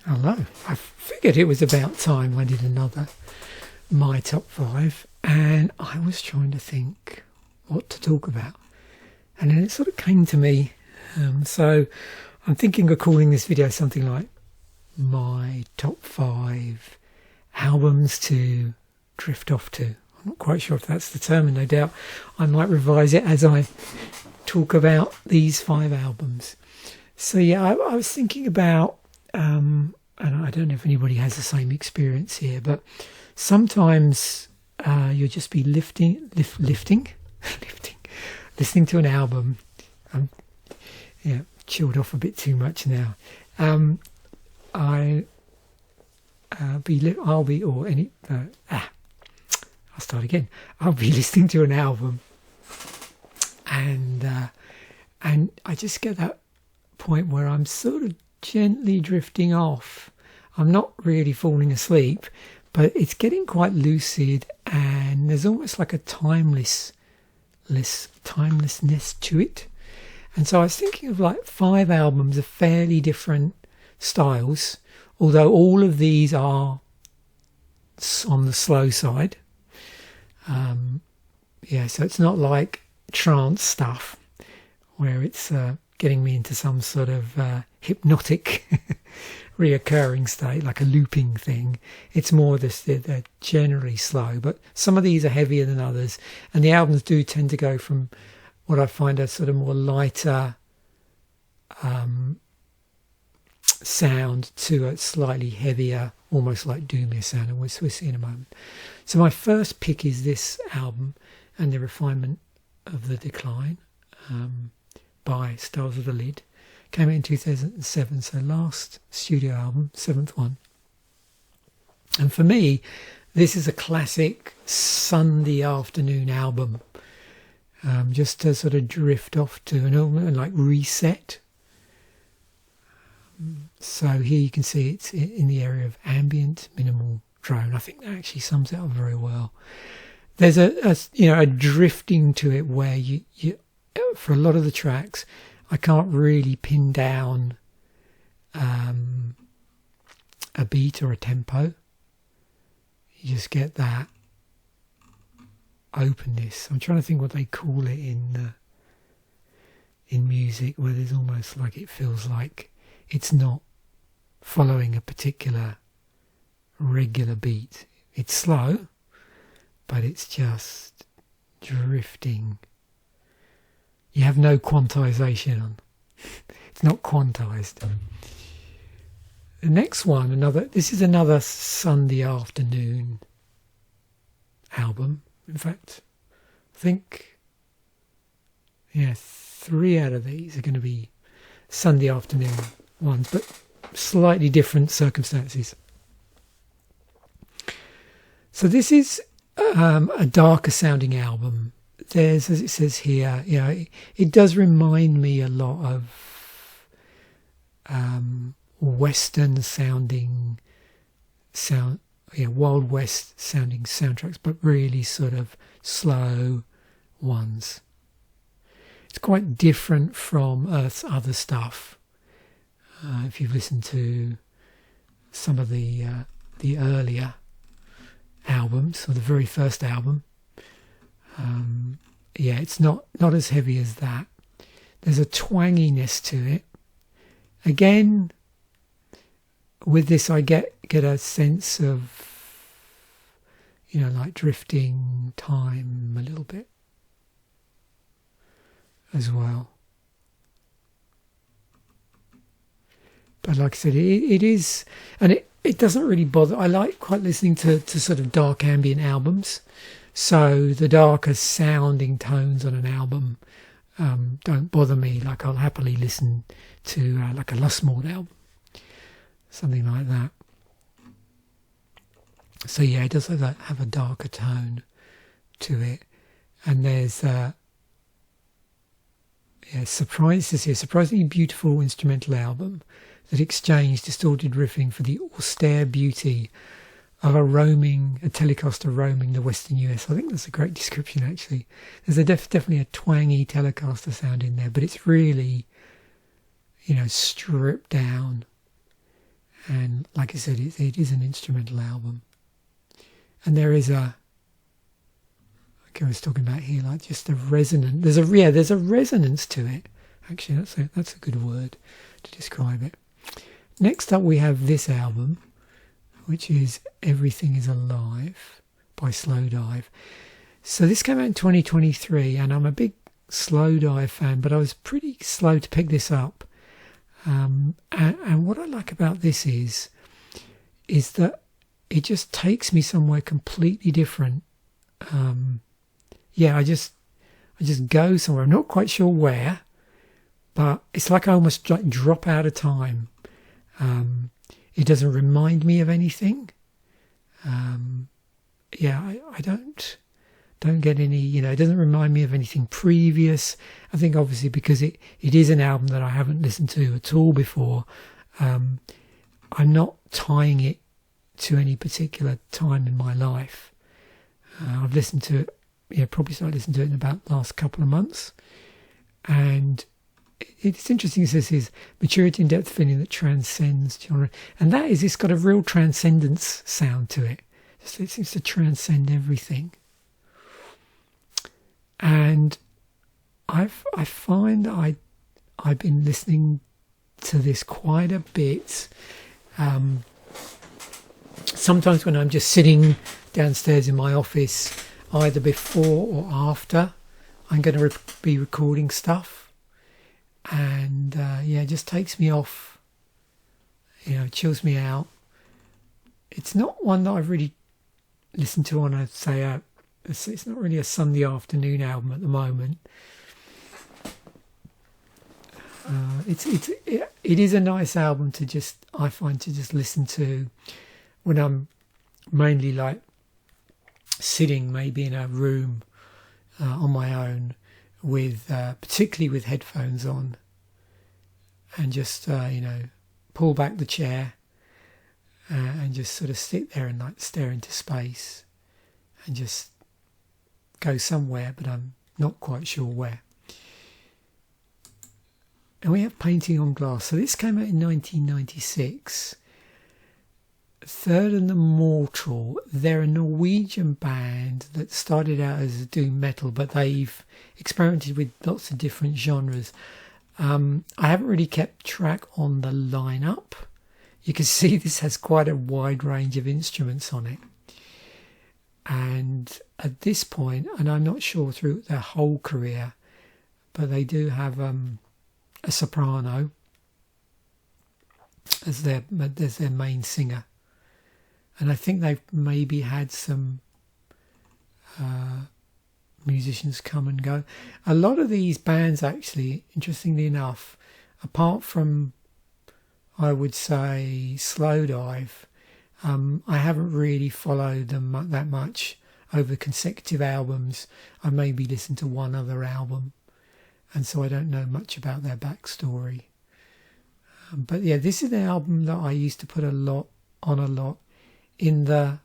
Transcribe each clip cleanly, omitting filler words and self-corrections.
Hello. I figured it was about time I did another My Top 5, and I was trying to think what to talk about, and then it sort of came to me. So I'm thinking of calling this video something like My Top 5 Albums to Drift Off To. I'm not quite sure if that's the term, and no doubt I might revise it as I talk about these 5 albums. So yeah, I was thinking about, and I don't know if anybody has the same experience here, but sometimes you'll just be listening to an album. Chilled off a bit too much now. I'll be listening to an album, and I just get that point where I'm sort of gently drifting off. I'm not really falling asleep, but it's getting quite lucid, and there's almost like a timelessness to it. And so I was thinking of like 5 albums of fairly different styles, although all of these are on the slow side. So it's not like trance stuff where it's getting me into some sort of hypnotic reoccurring state, like a looping thing. It's more they're generally slow, but some of these are heavier than others, and the albums do tend to go from what I find a sort of more lighter sound to a slightly heavier, almost like doomier sound, and we'll see in a moment. So my first pick is this album, And the Refinement of the Decline, by Stars of the Lid. Came out in 2007, so last studio album, 7th one. And for me, this is a classic Sunday afternoon album, just to sort of drift off to an album and like reset. So here you can see it's in the area of ambient, minimal drone. I think that actually sums it up very well. There's a drifting to it where you for a lot of the tracks, I can't really pin down a beat or a tempo. You just get that openness. I'm trying to think what they call it in music, where there's almost like it feels like it's not following a particular regular beat. It's slow, but it's just drifting. You have no quantization on. It's not quantized. The next one, this is another Sunday afternoon album. In fact, I think 3 out of these are going to be Sunday afternoon ones, but slightly different circumstances. So this is a darker sounding album. There's, as it says here, it does remind me a lot of Western sounding Wild West sounding soundtracks, but really sort of slow ones. It's quite different from Earth's other stuff. If you've listened to some of the earlier albums, or the very first album, it's not as heavy as that. There's a twanginess to it. Again, with this I get a sense of like drifting time a little bit as well. But like I said, it is, and it doesn't really bother. I like quite listening to sort of dark ambient albums. So the darker sounding tones on an album don't bother me. Like I'll happily listen to like a Lustmord album, something like that. So yeah, it does have a darker tone to it. And there's surprisingly beautiful instrumental album that exchanged distorted riffing for the austere beauty of a Telecaster roaming the Western US. I think that's a great description, actually. There's definitely a twangy Telecaster sound in there, but it's really, stripped down And like I said, it is an instrumental album. And there is I was talking about here, like just a resonance. There's a resonance to it. Actually, that's a good word to describe it. Next up, we have this album, which is Everything Is Alive by SlowTV. So this came out in 2023, and I'm a big SlowTV fan, but I was pretty slow to pick this up. And what I like about this is that it just takes me somewhere completely different. I just go somewhere. I'm not quite sure where, but it's like I almost like drop out of time. It doesn't remind me of anything. I don't get any, it doesn't remind me of anything previous. I think obviously because it is an album that I haven't listened to at all before, I'm not tying it to any particular time in my life. I've listened to it, probably started listening to it in about the last couple of months. And it's interesting, it says his maturity and depth feeling that transcends genre. And that is, it's got a real transcendence sound to it. It seems to transcend everything. And I find that I've been listening to this quite a bit. Sometimes when I'm just sitting downstairs in my office, either before or after, I'm going to be recording stuff. And it just takes me off, chills me out. It's not one that I've really listened to on it's not really a Sunday afternoon album at the moment. It is a nice album I find to just listen to when I'm mainly like sitting maybe in a room on my own with particularly with headphones on, and just pull back the chair and just sort of sit there and like stare into space and just go somewhere, but I'm not quite sure where. And we have Painting on Glass. So this came out in 1996. Third and the Mortal. They're a Norwegian band that started out as doom metal, but they've experimented with lots of different genres. I haven't really kept track on the lineup. You can see this has quite a wide range of instruments on it. And at this point, and I'm not sure through their whole career, but they do have a soprano as their main singer. And I think they've maybe had some musicians come and go. A lot of these bands, actually, interestingly enough, apart from, I would say, SlowTV, I haven't really followed them that much over consecutive albums. I maybe listened to one other album, and so I don't know much about their backstory. But yeah, this is an album that I used to put a lot in the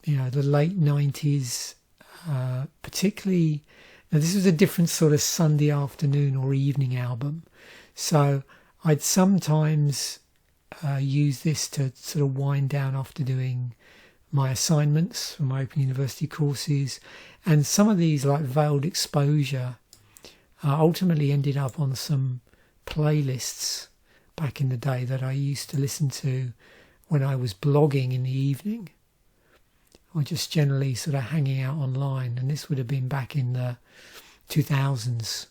late 90s, particularly. Now this was a different sort of Sunday afternoon or evening album, so I'd sometimes use this to sort of wind down after doing my assignments for my Open University courses, and some of these, like Veiled Exposure, ultimately ended up on some playlists back in the day that I used to listen to when I was blogging in the evening, or just generally sort of hanging out online. And this would have been back in the 2000s.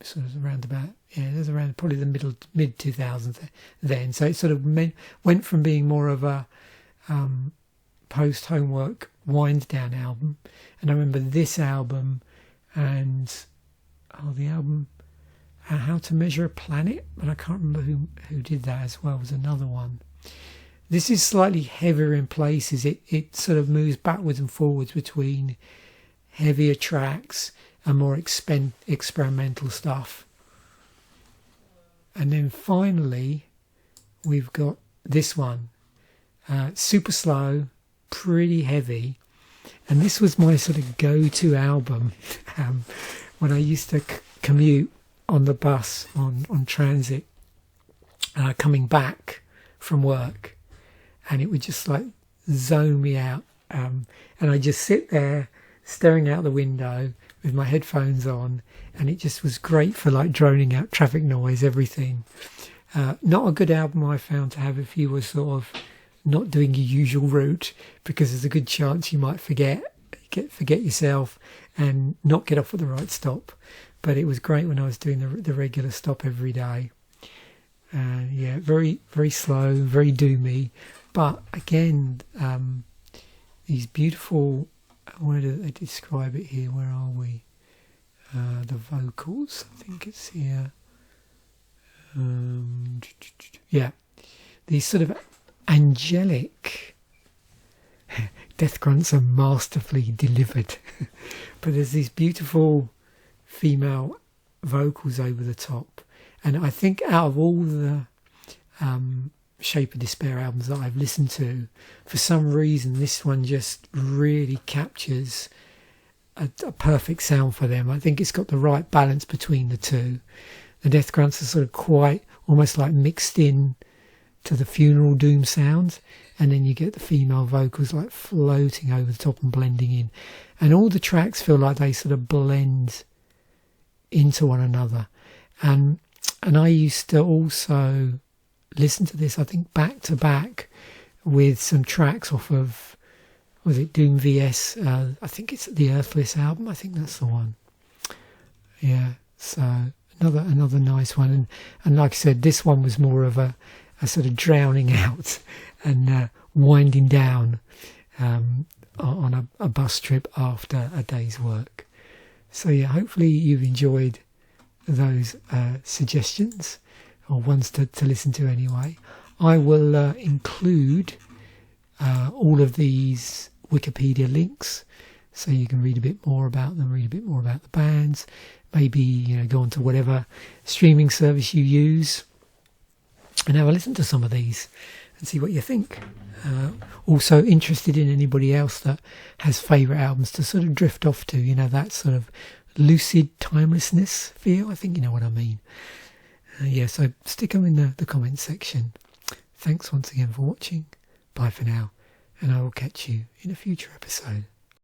Sort of it was around probably the mid 2000s then. So it sort of went from being more of a post homework wind down album. And I remember this album and the album How to Measure a Planet, but I can't remember who did that as well, was another one. This is slightly heavier in places. It sort of moves backwards and forwards between heavier tracks and more experimental stuff. And then finally we've got this one, super slow, pretty heavy, and this was my sort of go-to album when I used to commute on the bus on transit coming back from work, and it would just like zone me out, and I just sit there staring out the window with my headphones on, and it just was great for like droning out traffic noise, everything. Not a good album I found to have if you were sort of not doing your usual route, because there's a good chance you might forget yourself and not get off at the right stop. But it was great when I was doing the regular stop every day. Yeah, very, very slow, very doomy. But again, these beautiful, where do they describe it here? Where are we? The vocals, I think it's here. Yeah, these sort of angelic death grunts are masterfully delivered. But there's these beautiful female vocals over the top, and I think out of all the Shape of Despair albums that I've listened to, for some reason this one just really captures a perfect sound for them. I think it's got the right balance between the two. The death grunts are sort of quite almost like mixed in to the funeral doom sound, and then you get the female vocals like floating over the top and blending in, and all the tracks feel like they sort of blend into one another. And I used to also listen to this, I think, back to back with some tracks off of, was it Doom VS? I think it's the Earthless album. I think that's the one. Yeah, so another nice one. And like I said, this one was more of a sort of drowning out and winding down on a bus trip after a day's work. So yeah, hopefully you've enjoyed those suggestions, or ones to listen to anyway. I will include all of these Wikipedia links, so you can read a bit more about them, read a bit more about the bands, maybe go onto whatever streaming service you use and have a listen to some of these and see what you think. Also interested in anybody else that has favourite albums to sort of drift off to, that sort of lucid timelessness feel. I think you know what I mean. Yeah, so stick them in the comments section. Thanks once again for watching. Bye for now, and I will catch you in a future episode.